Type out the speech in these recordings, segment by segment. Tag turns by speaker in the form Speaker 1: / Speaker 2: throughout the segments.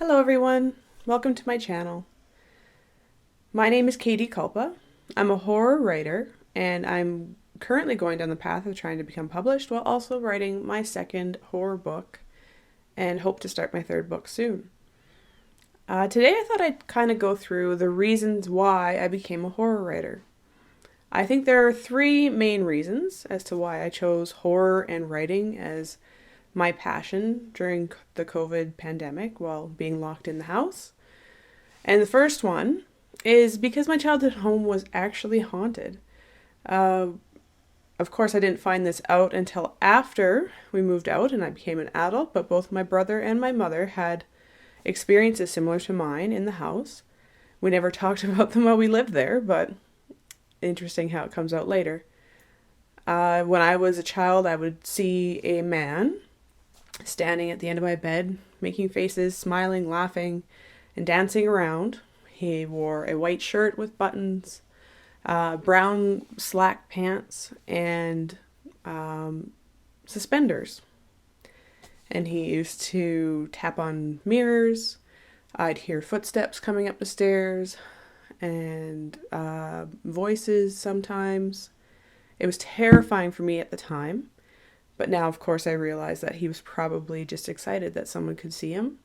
Speaker 1: Hello everyone, welcome to my channel. My name is Katie Culpa. I'm a horror writer and I'm currently going down the path of trying to become published while also writing my second horror book and hope to start my third book soon. Today I thought I'd kind of go through the reasons why I became a horror writer. I think there are three main reasons as to why I chose horror and writing as my passion during the COVID pandemic while being locked in the house. And the first one is because my childhood home was actually haunted. Uh, of course, I didn't find this out until after we moved out and I became an adult, but both my brother and my mother had experiences similar to mine in the house. We never talked about them while we lived there, but interesting how it comes out later. When I was a child, I would see a man standing at the end of my bed, making faces, smiling, laughing, and dancing around. He wore a white shirt with buttons, brown slack pants, and suspenders. And he used to tap on mirrors. I'd hear footsteps coming up the stairs and voices sometimes. It was terrifying for me at the time. But now, of course, I realize that he was probably just excited that someone could see him.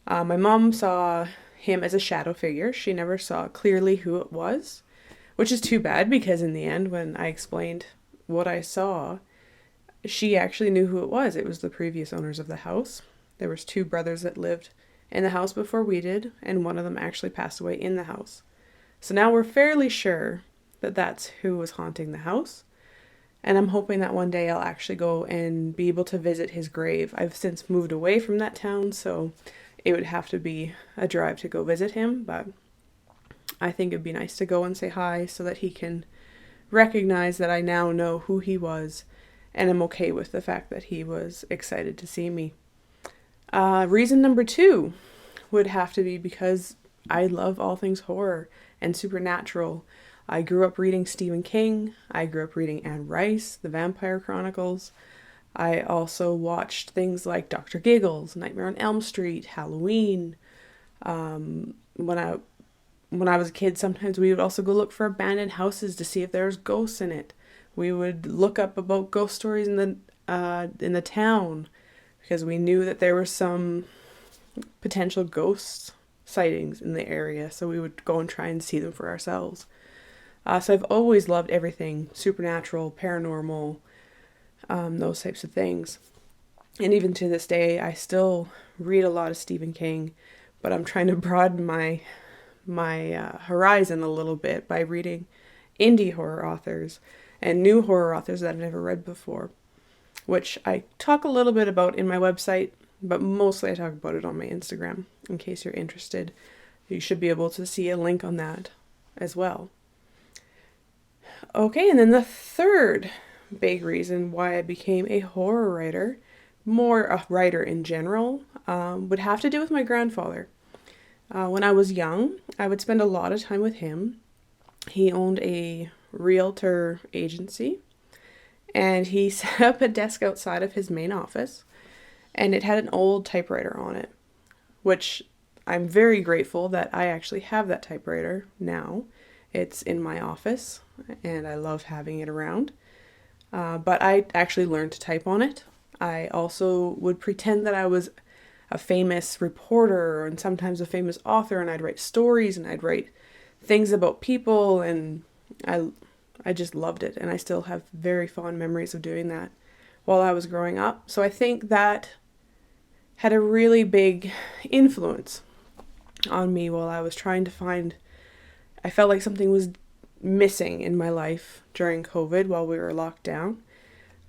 Speaker 1: My mom saw him as a shadow figure. She never saw clearly who it was, which is too bad because in the end, when I explained what I saw, she actually knew who it was. It was the previous owners of the house. There was two brothers that lived in the house before we did, and one of them actually passed away in the house. So now we're fairly sure that that's who was haunting the house. And I'm hoping that one day I'll actually go and be able to visit his grave. I've since moved away from that town, so it would have to be a drive to go visit him, but I think it'd be nice to go and say hi so that he can recognize that I now know who he was and I'm okay with the fact that he was excited to see me. Reason number two would have to be because I love all things horror and supernatural. I grew up reading Stephen King. I grew up reading Anne Rice, The Vampire Chronicles. I also watched things like Dr. Giggles, Nightmare on Elm Street, Halloween. When I was a kid, sometimes we would also go look for abandoned houses to see if there was ghosts in it. We would look up about ghost stories in the town because we knew that there were some potential ghost sightings in the area, so we would go and try and see them for ourselves. So I've always loved everything supernatural, paranormal, those types of things. And even to this day, I still read a lot of Stephen King, but I'm trying to broaden my horizon a little bit by reading indie horror authors and new horror authors that I've never read before, which I talk a little bit about in my website, but mostly I talk about it on my Instagram. In case you're interested, you should be able to see a link on that as well. Okay, and then the third big reason why I became a horror writer, more a writer in general, would have to do with my grandfather. When I was young, I would spend a lot of time with him. He owned a realtor agency, and he set up a desk outside of his main office, and it had an old typewriter on it, which I'm very grateful that I actually have that typewriter now. It's in my office, and I love having it around. But I actually learned to type on it. I also would pretend that I was a famous reporter and sometimes a famous author, and I'd write stories and I'd write things about people, and I just loved it, and I still have very fond memories of doing that while I was growing up. So I think that had a really big influence on me while I was trying to find. I felt like something was missing in my life during COVID while we were locked down.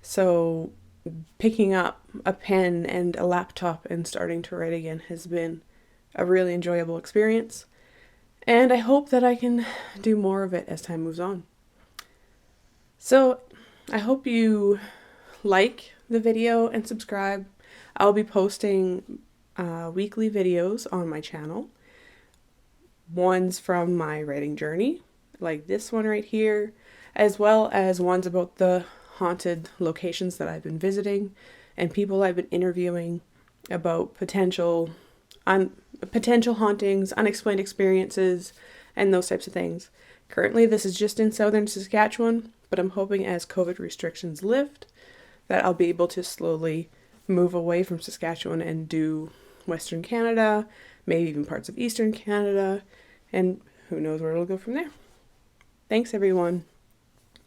Speaker 1: So picking up a pen and a laptop and starting to write again has been a really enjoyable experience. And I hope that I can do more of it as time moves on. So I hope you like the video and subscribe. I'll be posting weekly videos on my channel. Ones from my writing journey, like this one right here, as well as ones about the haunted locations that I've been visiting and people I've been interviewing about potential on potential hauntings, unexplained experiences, and those types of things. Currently, this is just in southern Saskatchewan, but I'm hoping as COVID restrictions lift that I'll be able to slowly move away from Saskatchewan and do Western Canada, maybe even parts of Eastern Canada, and who knows where it'll go from there. Thanks, everyone.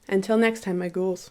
Speaker 1: Until next time, my ghouls.